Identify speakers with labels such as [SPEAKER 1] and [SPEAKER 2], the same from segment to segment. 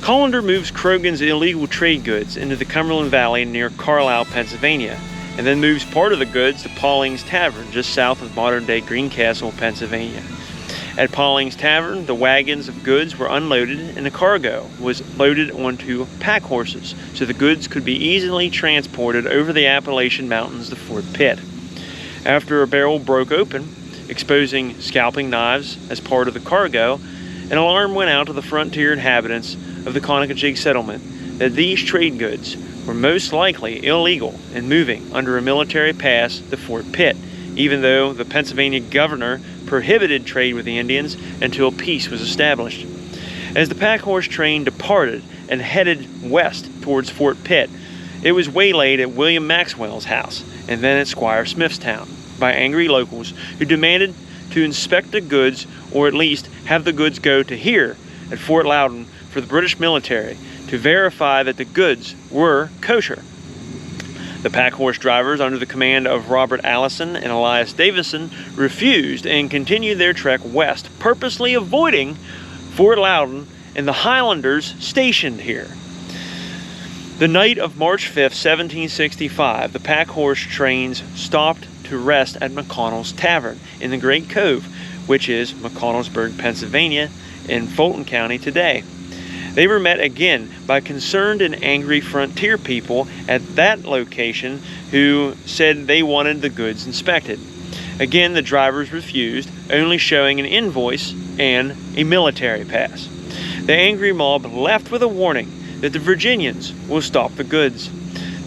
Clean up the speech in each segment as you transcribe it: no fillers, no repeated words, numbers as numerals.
[SPEAKER 1] Hollander moves Croghan's illegal trade goods into the Cumberland Valley near Carlisle, Pennsylvania, and then moves part of the goods to Pauling's Tavern, just south of modern-day Greencastle, Pennsylvania. At Pauling's Tavern, the wagons of goods were unloaded and the cargo was loaded onto pack horses, so the goods could be easily transported over the Appalachian Mountains to Fort Pitt. After a barrel broke open, exposing scalping knives as part of the cargo, an alarm went out to the frontier inhabitants of the Conococheague settlement that these trade goods were most likely illegal and moving under a military pass to Fort Pitt, even though the Pennsylvania governor prohibited trade with the Indians until peace was established. As the pack horse train departed and headed west towards Fort Pitt, it was waylaid at William Maxwell's house and then at Squire Smith's town by angry locals who demanded to inspect the goods, or at least have the goods go to here at Fort Loudoun for the British military to verify that the goods were kosher. The pack horse drivers, under the command of Robert Allison and Elias Davison, refused and continued their trek west, purposely avoiding Fort Loudoun and the Highlanders stationed here. The night of March 5th, 1765, the pack horse trains stopped to rest at McConnell's Tavern in the Great Cove, which is McConnellsburg, Pennsylvania, in Fulton County today. They were met again by concerned and angry frontier people at that location who said they wanted the goods inspected. Again, the drivers refused, only showing an invoice and a military pass. The angry mob left with a warning that the Virginians will stop the goods.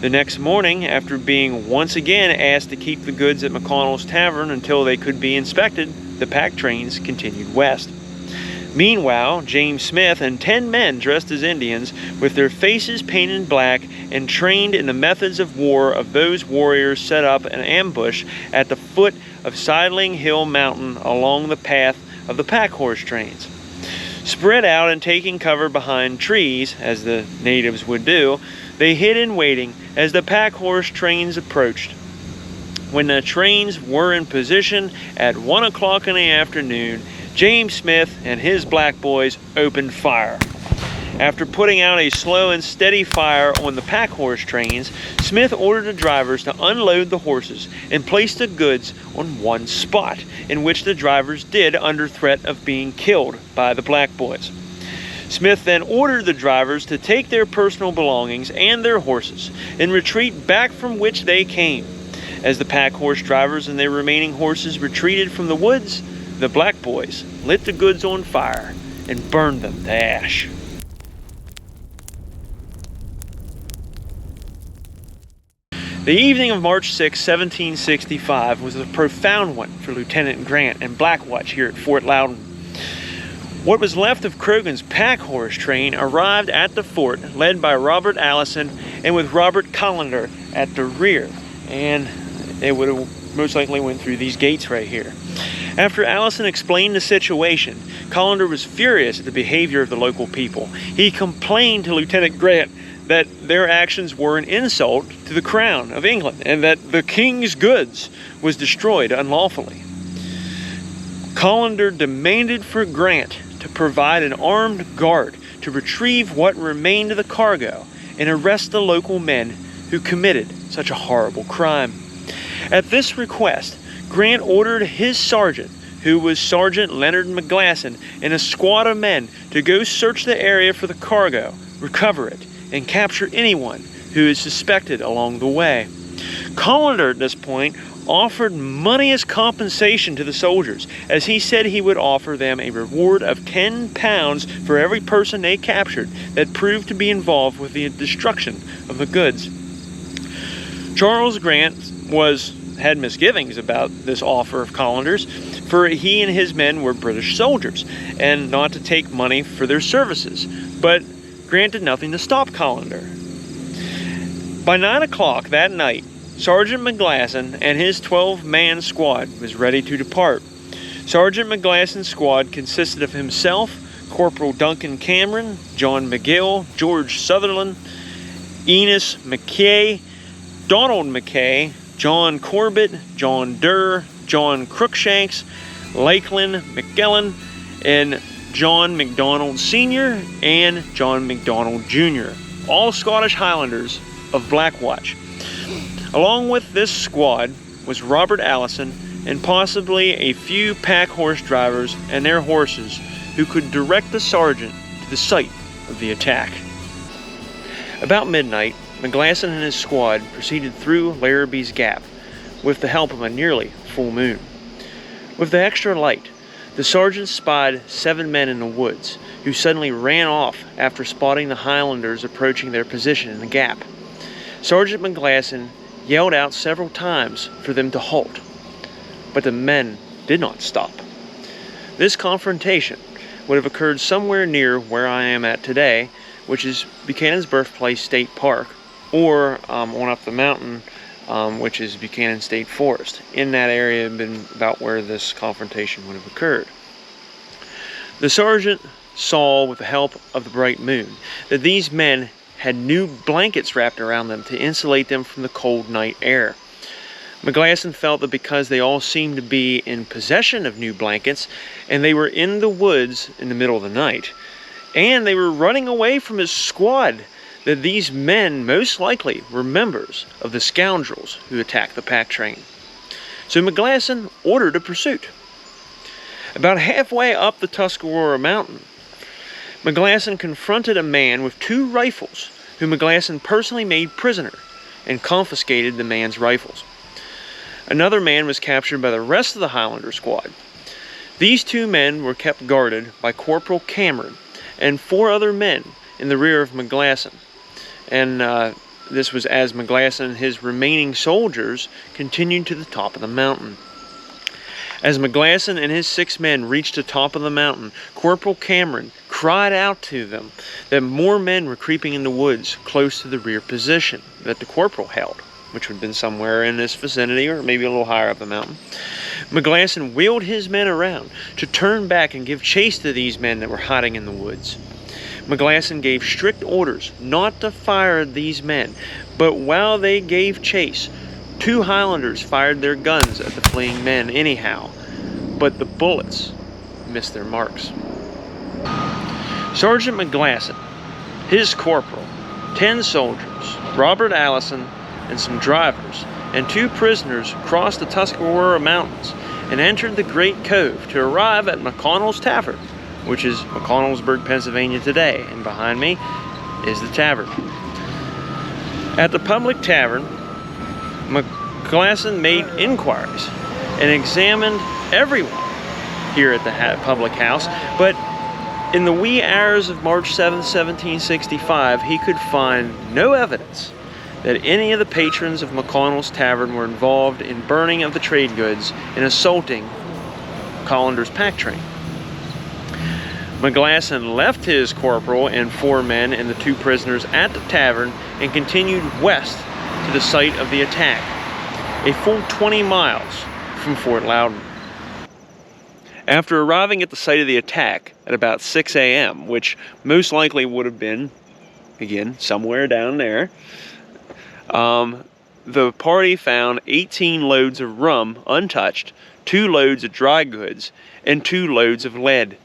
[SPEAKER 1] The next morning, after being once again asked to keep the goods at McConnell's Tavern until they could be inspected, the pack trains continued west. Meanwhile, James Smith and 10 men dressed as Indians, with their faces painted black and trained in the methods of war of those warriors, set up an ambush at the foot of Sidling Hill Mountain along the path of the pack horse trains. Spread out and taking cover behind trees, as the natives would do, they hid in waiting as the pack horse trains approached. When the trains were in position at 1 o'clock in the afternoon, James Smith and his black boys opened fire. After putting out a slow and steady fire on the pack horse trains, Smith ordered the drivers to unload the horses and place the goods on one spot, in which the drivers did under threat of being killed by the black boys. Smith then ordered the drivers to take their personal belongings and their horses and retreat back from which they came. As the pack horse drivers and their remaining horses retreated from the woods, the black boys lit the goods on fire and burned them to ash. The evening of March 6, 1765 was a profound one for Lieutenant Grant and Black Watch here at Fort Loudoun. What was left of Croghan's pack horse train arrived at the fort, led by Robert Allison and with Robert Hollander at the rear, and it would have most likely went through these gates right here. After Allison explained the situation, Hollander was furious at the behavior of the local people. He complained to Lieutenant Grant that their actions were an insult to the crown of England and that the king's goods was destroyed unlawfully. Hollander demanded for Grant to provide an armed guard to retrieve what remained of the cargo and arrest the local men who committed such a horrible crime. At this request, Grant ordered his sergeant, who was Sergeant Leonard McGlasson, and a squad of men to go search the area for the cargo, recover it, and capture anyone who is suspected along the way. Hollander at this point offered money as compensation to the soldiers, as he said he would offer them a reward of £10 for every person they captured that proved to be involved with the destruction of the goods. Charles Grant had misgivings about this offer of Hollander's, for he and his men were British soldiers, and not to take money for their services. But Grant did nothing to stop Hollander. By 9 o'clock that night, Sergeant McGlasson and his 12-man squad was ready to depart. Sergeant McGlasson's squad consisted of himself, Corporal Duncan Cameron, John McGill, George Sutherland, Enos McKay, Donald McKay, John Corbett, John Durr, John Crookshanks, Lakeland McGillen, and John MacDonald Sr. and John MacDonald Jr., all Scottish Highlanders of Black Watch. Along with this squad was Robert Allison and possibly a few pack horse drivers and their horses who could direct the sergeant to the site of the attack. About midnight, McGlasson and his squad proceeded through Larrabee's Gap with the help of a nearly full moon. With the extra light, the sergeant spied 7 men in the woods who suddenly ran off after spotting the Highlanders approaching their position in the gap. Sergeant McGlasson yelled out several times for them to halt, but the men did not stop. This confrontation would have occurred somewhere near where I am at today, which is Buchanan's Birthplace State Park, or on up the mountain, which is Buchanan State Forest. In that area had been about where this confrontation would have occurred. The sergeant saw, with the help of the bright moon, that these men had new blankets wrapped around them to insulate them from the cold night air. McGlasson felt that because they all seemed to be in possession of new blankets, and they were in the woods in the middle of the night, and they were running away from his squad, that these men most likely were members of the scoundrels who attacked the pack train. So McGlasson ordered a pursuit. About halfway up the Tuscarora Mountain, McGlasson confronted a man with 2 rifles, who McGlasson personally made prisoner and confiscated the man's rifles. Another man was captured by the rest of the Highlander squad. These 2 men were kept guarded by Corporal Cameron and 4 other men in the rear of McGlasson. And this was as McGlasson and his remaining soldiers continued to the top of the mountain. As McGlasson and his 6 men reached the top of the mountain, Corporal Cameron cried out to them that more men were creeping in the woods close to the rear position that the corporal held, which would have been somewhere in this vicinity or maybe a little higher up the mountain. McGlasson wheeled his men around to turn back and give chase to these men that were hiding in the woods. McGlasson gave strict orders not to fire at these men, but while they gave chase, 2 Highlanders fired their guns at the fleeing men anyhow, but the bullets missed their marks. Sergeant McGlasson, his corporal, 10 soldiers, Robert Allison, and some drivers, and 2 prisoners crossed the Tuscarora Mountains and entered the Great Cove to arrive at McConnell's Tavern, which is McConnellsburg, Pennsylvania today, and behind me is the tavern. At the public tavern, McGlasson made inquiries and examined everyone here at the public house, but in the wee hours of March 7, 1765, he could find no evidence that any of the patrons of McConnell's Tavern were involved in burning of the trade goods and assaulting Hollander's pack train. McGlasson left his corporal and 4 men and the 2 prisoners at the tavern and continued west to the site of the attack, a full 20 miles from Fort Loudoun. After arriving at the site of the attack at about 6 a.m., which most likely would have been, again, somewhere down there, the party found 18 loads of rum untouched, 2 loads of dry goods, and 2 loads of lead.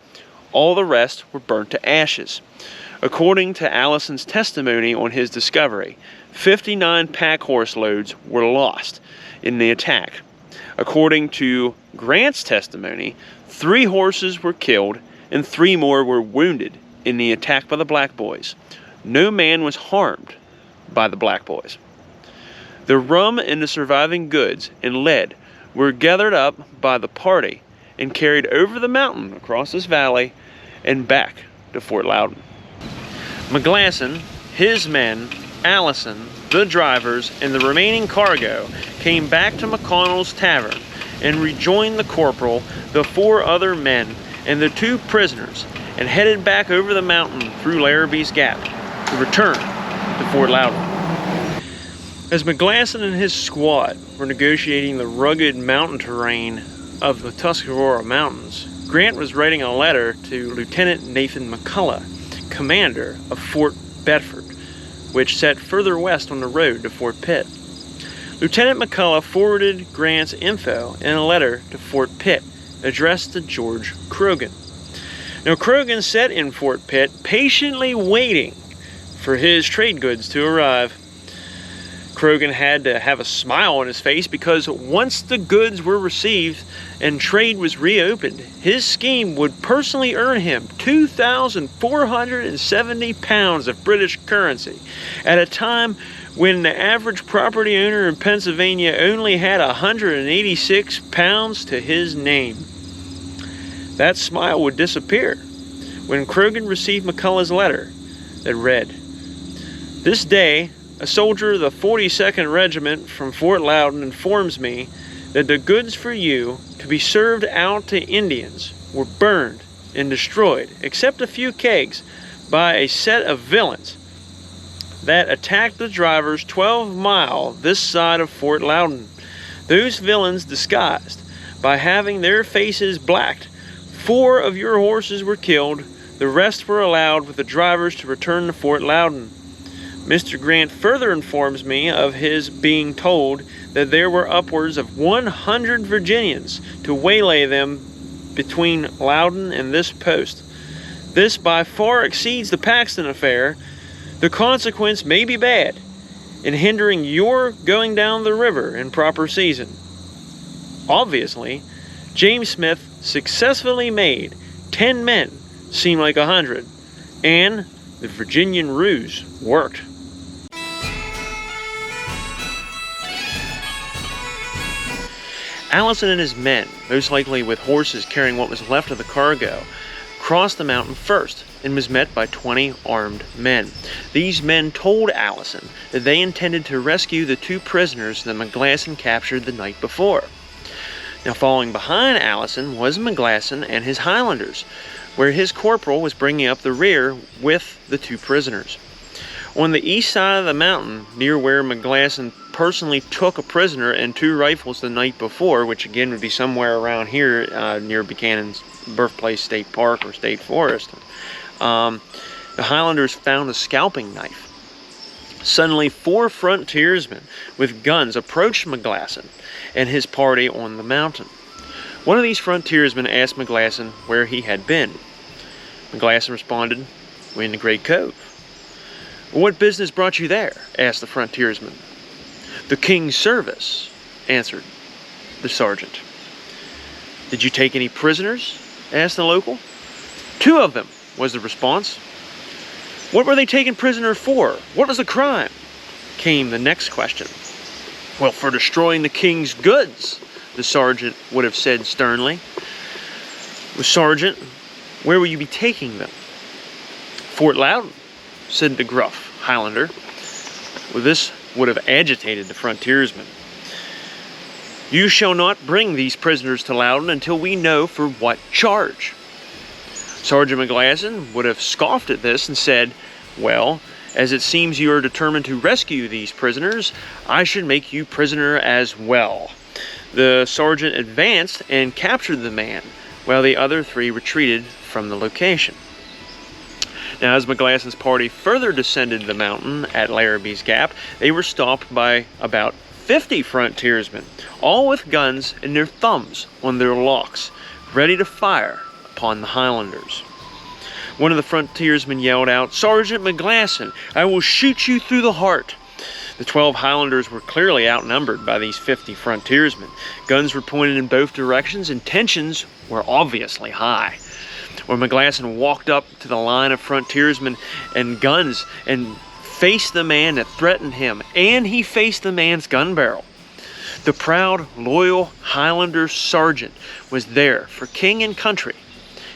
[SPEAKER 1] All the rest were burnt to ashes. According to Allison's testimony on his discovery, 59 pack horse loads were lost in the attack. According to Grant's testimony, 3 horses were killed and 3 more were wounded in the attack by the Black Boys. No man was harmed by the Black Boys. The rum and the surviving goods and lead were gathered up by the party and carried over the mountain across this valley and back to Fort Loudoun. McGlasson, his men, Allison, the drivers, and the remaining cargo came back to McConnell's Tavern and rejoined the corporal, the 4 other men, and the 2 prisoners, and headed back over the mountain through Larrabee's Gap to return to Fort Loudoun. As McGlasson and his squad were negotiating the rugged mountain terrain of the Tuscarora Mountains, Grant was writing a letter to Lieutenant Nathan McCullough, commander of Fort Bedford, which sat further west on the road to Fort Pitt. Lieutenant McCullough forwarded Grant's info in a letter to Fort Pitt, addressed to George Croghan. Now Croghan sat in Fort Pitt, patiently waiting for his trade goods to arrive. Croghan had to have a smile on his face because once the goods were received and trade was reopened, his scheme would personally earn him 2,470 pounds of British currency at a time when the average property owner in Pennsylvania only had 186 pounds to his name. That smile would disappear when Croghan received McCullough's letter that read, "This day, a soldier of the 42nd Regiment from Fort Loudoun informs me that the goods for you to be served out to Indians were burned and destroyed, except a few kegs, by a set of villains that attacked the drivers 12 miles this side of Fort Loudoun. Those villains disguised by having their faces blacked. 4 of your horses were killed. The rest were allowed with the drivers to return to Fort Loudoun. Mr. Grant further informs me of his being told that there were upwards of 100 Virginians to waylay them between Loudoun and this post. This by far exceeds the Paxton affair. The consequence may be bad in hindering your going down the river in proper season." Obviously, James Smith successfully made 10 men seem like 100, and the Virginian ruse worked. Allison and his men, most likely with horses carrying what was left of the cargo, crossed the mountain first and was met by 20 armed men. These men told Allison that they intended to rescue the 2 prisoners that McGlasson captured the night before. Now following behind Allison was McGlasson and his Highlanders, where his corporal was bringing up the rear with the 2 prisoners. On the east side of the mountain, near where McGlasson personally took a prisoner and 2 rifles the night before, which again would be somewhere around here near Buchanan's birthplace state park or state forest, the Highlanders found a scalping knife. Suddenly 4 frontiersmen with guns approached McGlasson and his party on the mountain. One of these frontiersmen asked McGlasson where he had been. McGlasson responded, "We're in the Great Cove." "What business brought you there?" asked the frontiersman. "The King's service," answered the sergeant. "Did you take any prisoners?" asked the local. "2 of them," was the response. "What were they taken prisoner for? What was the crime?" came the next question. "Well, for destroying the King's goods," the sergeant would have said sternly. "Well, Sergeant, where will you be taking them?" "Fort Loudoun," said the gruff Highlander. Well, this would have agitated the frontiersman. "You shall not bring these prisoners to Loudoun until we know for what charge." Sergeant McGlasson would have scoffed at this and said, "Well, as it seems you are determined to rescue these prisoners, I should make you prisoner as well." The sergeant advanced and captured the man, while the other 3 retreated from the location. Now, as McGlasson's party further descended the mountain at Larrabee's Gap, they were stopped by about 50 frontiersmen, all with guns and their thumbs on their locks, ready to fire upon the Highlanders. One of the frontiersmen yelled out, "Sergeant McGlasson, I will shoot you through the heart." The 12 Highlanders were clearly outnumbered by these 50 frontiersmen. Guns were pointed in both directions and tensions were obviously high. When McGlasson walked up to the line of frontiersmen and guns and faced the man that threatened him, and he faced the man's gun barrel. The proud, loyal Highlander sergeant was there for king and country.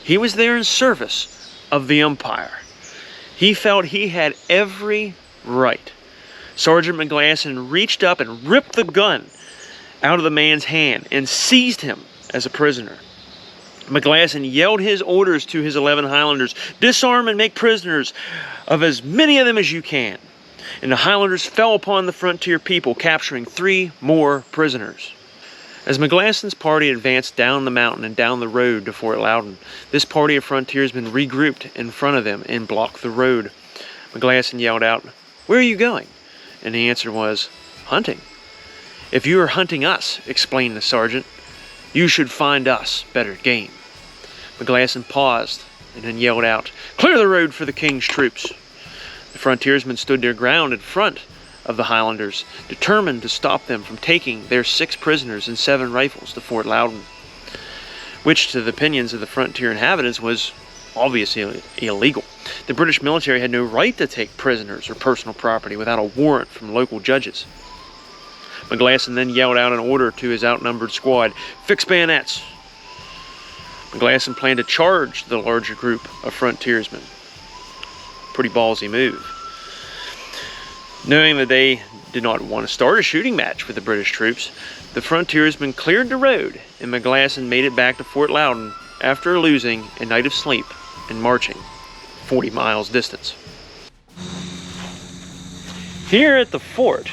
[SPEAKER 1] He was there in service of the Empire. He felt he had every right. Sergeant McGlasson reached up and ripped the gun out of the man's hand and seized him as a prisoner. McGlasson yelled his orders to his 11 Highlanders, "Disarm and make prisoners of as many of them as you can." And the Highlanders fell upon the frontier people, capturing 3 more prisoners. As McGlasson's party advanced down the mountain and down the road to Fort Loudoun, this party of frontiersmen regrouped in front of them and blocked the road. McGlasson yelled out, "Where are you going?" And the answer was, "Hunting." "If you are hunting us," explained the sergeant, "you should find us better game." McGlasson paused and then yelled out, "Clear the road for the king's troops." The frontiersmen stood their ground in front of the Highlanders, determined to stop them from taking their 6 prisoners and 7 rifles to Fort Loudoun, which to the opinions of the frontier inhabitants was obviously illegal. The British military had no right to take prisoners or personal property without a warrant from local judges. McGlasson then yelled out an order to his outnumbered squad, "Fix bayonets." McGlasson planned to charge the larger group of frontiersmen. Pretty ballsy move. Knowing that they did not want to start a shooting match with the British troops, the frontiersmen cleared the road, and McGlasson made it back to Fort Loudoun after losing a night of sleep and marching 40 miles distance. Here at the fort,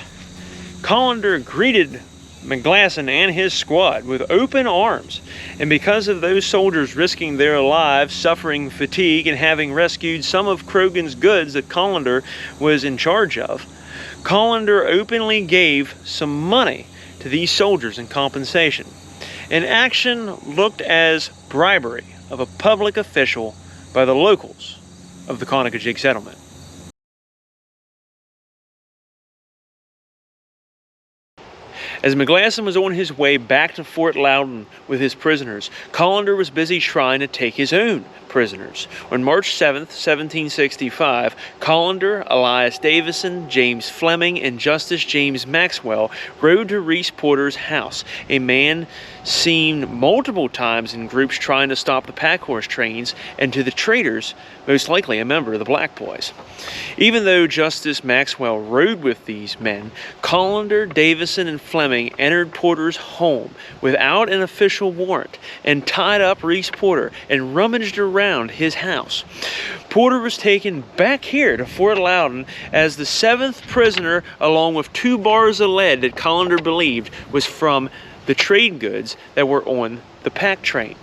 [SPEAKER 1] Hollander greeted McGlasson and his squad with open arms, and because of those soldiers risking their lives, suffering fatigue, and having rescued some of Croghan's goods that Hollander was in charge of, Hollander openly gave some money to these soldiers in compensation. An action looked as bribery of a public official by the locals of the Conococheague settlement. As McGlasson was on his way back to Fort Loudoun with his prisoners, Hollander was busy trying to take his own prisoners. On March 7th, 1765, Hollander, Elias Davison, James Fleming, and Justice James Maxwell rode to Reese Porter's house, a man seen multiple times in groups trying to stop the pack horse trains, and to the traders, most likely a member of the Black Boys. Even though Justice Maxwell rode with these men, Hollander, Davison, and Fleming entered Porter's home without an official warrant and tied up Reese Porter and rummaged around his house. Porter was taken back here to Fort Loudoun as the 7th prisoner, along with 2 bars of lead that Hollander believed was from the trade goods that were on the pack train.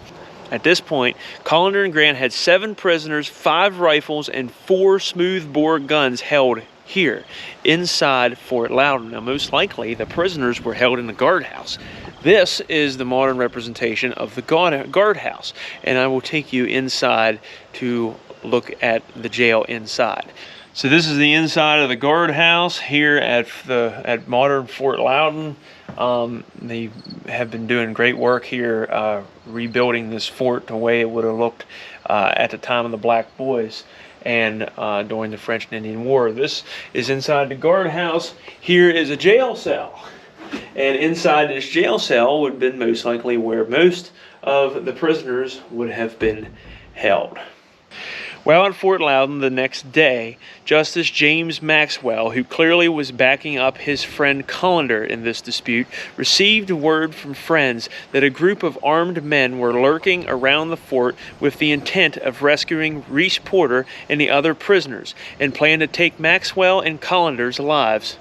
[SPEAKER 1] At this point, Hollander and Grant had 7 prisoners, 5 rifles, and 4 smoothbore guns held here inside Fort Loudoun. Now, most likely, the prisoners were held in the guardhouse. This is the modern representation of the guardhouse, and I will take you inside to look at the jail inside. So this is the inside of the guardhouse here at modern Fort Loudoun. They have been doing great work here, rebuilding this fort the way it would have looked at the time of the Black Boys and during the French and Indian War. This is inside the guardhouse. Here is a jail cell, and inside this jail cell would have been most likely where most of the prisoners would have been held. While at Fort Loudoun the next day, Justice James Maxwell, who clearly was backing up his friend Hollander in this dispute, received word from friends that a group of armed men were lurking around the fort with the intent of rescuing Reese Porter and the other prisoners, and planned to take Maxwell and Hollander's lives.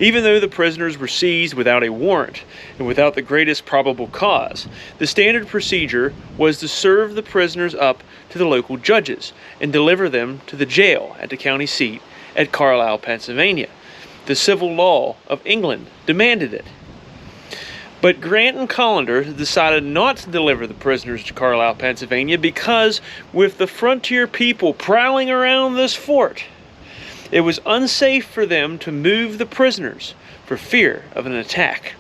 [SPEAKER 1] Even though the prisoners were seized without a warrant and without the greatest probable cause, the standard procedure was to serve the prisoners up to the local judges and deliver them to the jail at the county seat at Carlisle, Pennsylvania. The civil law of England demanded it. But Grant and Hollander decided not to deliver the prisoners to Carlisle, Pennsylvania, because with the frontier people prowling around this fort, it was unsafe for them to move the prisoners for fear of an attack.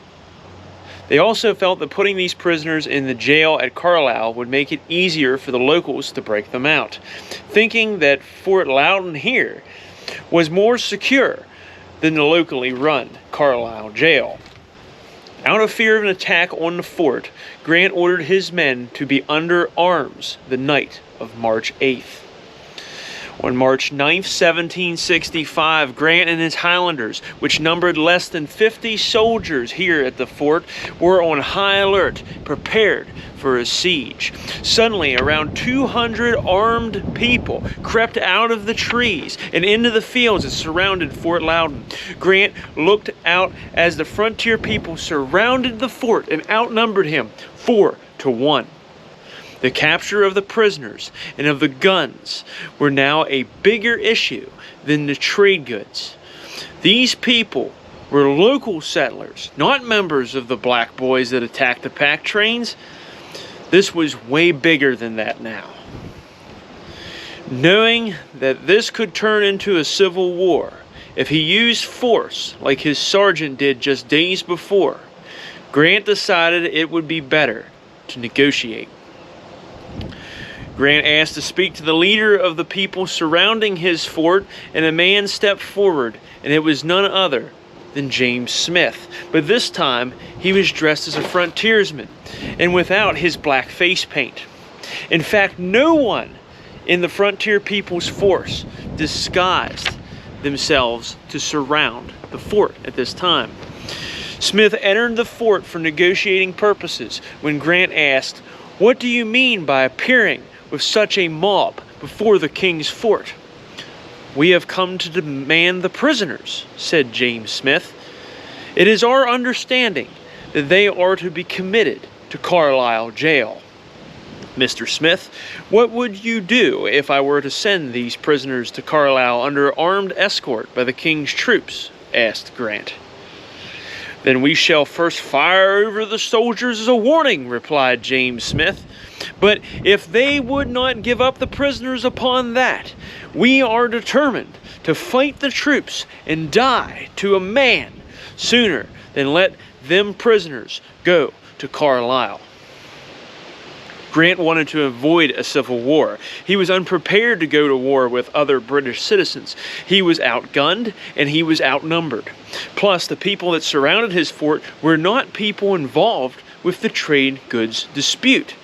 [SPEAKER 1] They also felt that putting these prisoners in the jail at Carlisle would make it easier for the locals to break them out, thinking that Fort Loudoun here was more secure than the locally run Carlisle jail. Out of fear of an attack on the fort, Grant ordered his men to be under arms the night of March 8th. On March 9th, 1765, Grant and his Highlanders, which numbered less than 50 soldiers here at the fort, were on high alert, prepared for a siege. Suddenly, around 200 armed people crept out of the trees and into the fields that surrounded Fort Loudoun. Grant looked out as the frontier people surrounded the fort and outnumbered him 4-1. The capture of the prisoners and of the guns were now a bigger issue than the trade goods. These people were local settlers, not members of the black boys that attacked the pack trains. This was way bigger than that now. Knowing that this could turn into a civil war if he used force like his sergeant did just days before, Grant decided it would be better to negotiate. Grant asked to speak to the leader of the people surrounding his fort, and a man stepped forward, and it was none other than James Smith. But this time, he was dressed as a frontiersman, and without his black face paint. In fact, no one in the frontier people's force disguised themselves to surround the fort at this time. Smith entered the fort for negotiating purposes when Grant asked, "What do you mean by appearing with such a mob before the king's fort?" "We have come to demand the prisoners," said James Smith. "It is our understanding that they are to be committed to Carlisle jail." "Mr. Smith, what would you do if I were to send these prisoners to Carlisle under armed escort by the king's troops?" asked Grant. "Then we shall first fire over the soldiers as a warning," replied James Smith. "But if they would not give up the prisoners upon that, we are determined to fight the troops and die to a man sooner than let them prisoners go to Carlisle." Grant wanted to avoid a civil war. He was unprepared to go to war with other British citizens. He was outgunned and he was outnumbered. Plus, the people that surrounded his fort were not people involved with the trade goods dispute.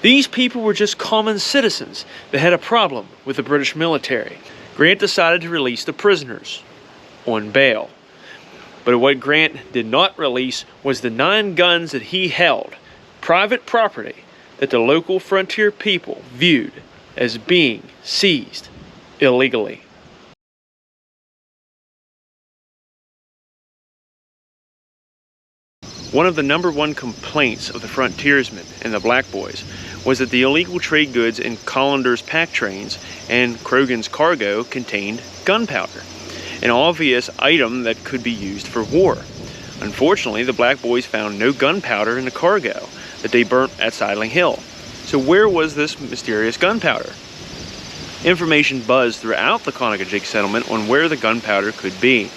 [SPEAKER 1] These people were just common citizens that had a problem with the British military. Grant decided to release the prisoners on bail. But what Grant did not release was the 9 guns that he held, private property that the local frontier people viewed as being seized illegally. One of the #1 complaints of the frontiersmen and the black boys was that the illegal trade goods in Hollander's pack trains and Croghan's cargo contained gunpowder, an obvious item that could be used for war. Unfortunately, the black boys found no gunpowder in the cargo that they burnt at Sidling Hill. So where was this mysterious gunpowder? Information buzzed throughout the Conococheague settlement on where the gunpowder could be.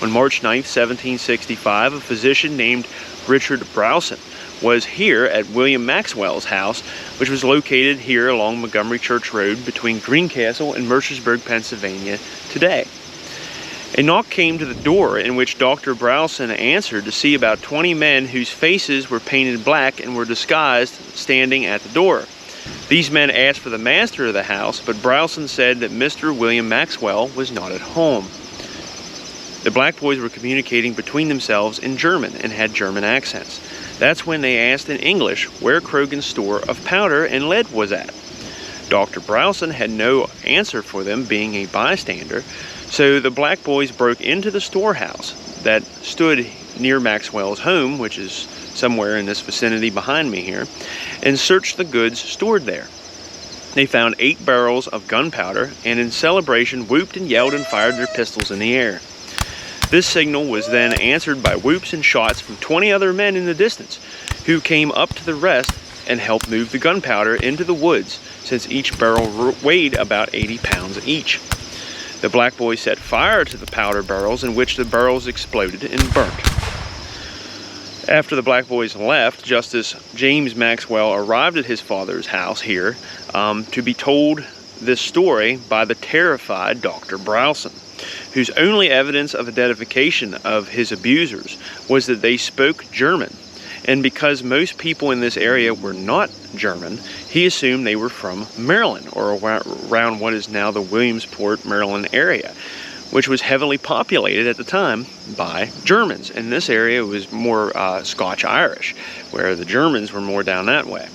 [SPEAKER 1] On March 9, 1765, a physician named Richard Browson was here at William Maxwell's house, which was located here along Montgomery Church Road between Greencastle and Mercersburg, Pennsylvania today. A knock came to the door, in which Dr. Browson answered to see about 20 men whose faces were painted black and were disguised standing at the door. These men asked for the master of the house, but Browson said that Mr. William Maxwell was not at home. The black boys were communicating between themselves in German and had German accents. That's when they asked in English where Croghan's store of powder and lead was at. Dr. Browson had no answer for them, being a bystander, so the black boys broke into the storehouse that stood near Maxwell's home, which is somewhere in this vicinity behind me here, and searched the goods stored there. They found 8 barrels of gunpowder, and in celebration whooped and yelled and fired their pistols in the air. This signal was then answered by whoops and shots from 20 other men in the distance, who came up to the rest and helped move the gunpowder into the woods, since each barrel weighed about 80 pounds each. The black boys set fire to the powder barrels, in which the barrels exploded and burnt. After the black boys left, Justice James Maxwell arrived at his father's house here to be told this story by the terrified Dr. Browson, whose only evidence of identification of his abusers was that they spoke German. And because most people in this area were not German, he assumed they were from Maryland, or around what is now the Williamsport, Maryland area, which was heavily populated at the time by Germans. And this area was more Scotch-Irish, where the Germans were more down that way.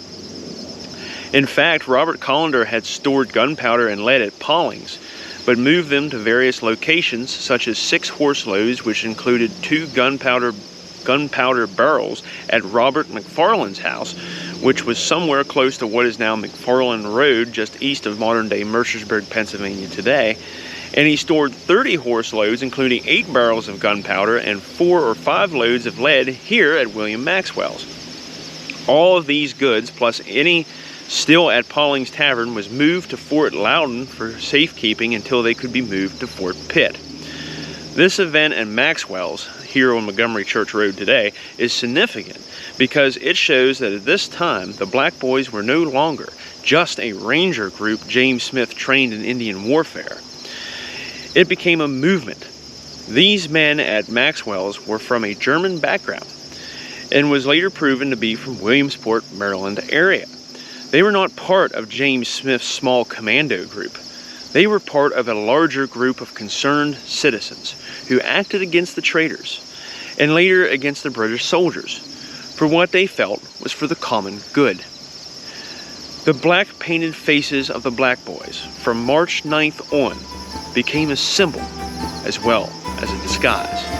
[SPEAKER 1] In fact, Robert Hollander had stored gunpowder and lead at Paulings, but moved them to various locations, such as 6 horse loads, which included 2 gunpowder barrels at Robert McFarland's house, which was somewhere close to what is now McFarland Road, just east of modern-day Mercersburg, Pennsylvania today, And he stored 30 horse loads, including 8 barrels of gunpowder and 4 or 5 loads of lead here at William Maxwell's. All of these goods, plus any still at Pauling's Tavern, was moved to Fort Loudoun for safekeeping until they could be moved to Fort Pitt. This event at Maxwell's, here on Montgomery Church Road today, is significant because it shows that at this time the Black Boys were no longer just a ranger group James Smith trained in Indian warfare. It became a movement. These men at Maxwell's were from a German background and was later proven to be from Williamsport, Maryland area. They were not part of James Smith's small commando group. They were part of a larger group of concerned citizens who acted against the traitors and later against the British soldiers for what they felt was for the common good. The black painted faces of the Black Boys from March 9th on became a symbol as well as a disguise.